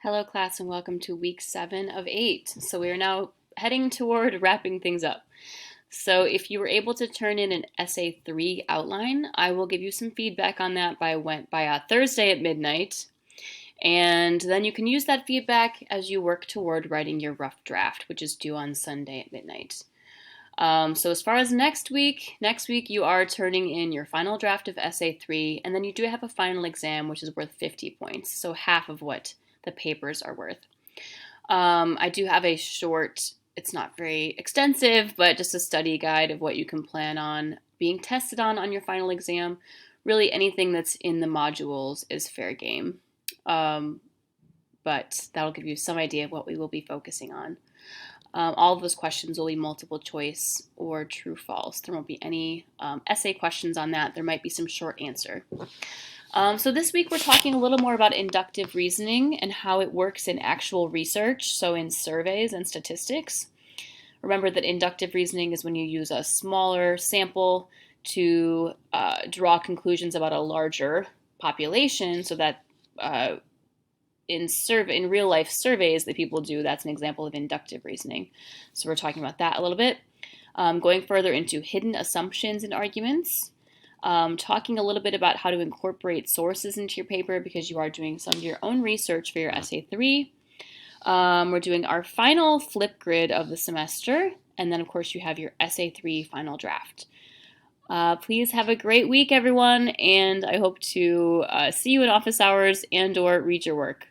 Hello, class, and welcome to week 7 of 8. So we are now heading toward wrapping things up. So if you were able to turn in an essay 3 outline, I will give you some feedback on that by Thursday at midnight. And then you can use that feedback as you work toward writing your rough draft, which is due on Sunday at midnight. So as far as next week you are turning in your final draft of essay 3, and then you do have a final exam, which is worth 50 points, so half of what the papers are worth. I do have a short, it's not very extensive, but just a study guide of what you can plan on being tested on your final exam. Really anything that's in the modules is fair game. But that'll give you some idea of what we will be focusing on. All of those questions will be multiple choice or true false. There won't be any essay questions on that. There might be some short answer. So this week we're talking a little more about inductive reasoning and how it works in actual research, so in surveys and statistics. Remember that inductive reasoning is when you use a smaller sample to draw conclusions about a larger population, so that in real life surveys that people do, that's an example of inductive reasoning. So we're talking about that a little bit. Going further into hidden assumptions in arguments. Talking a little bit about how to incorporate sources into your paper because you are doing some of your own research for your essay 3. We're doing our final flip grid of the semester, and then of course you have your essay 3 final draft. Please have a great week, everyone, and I hope to see you in office hours and or read your work.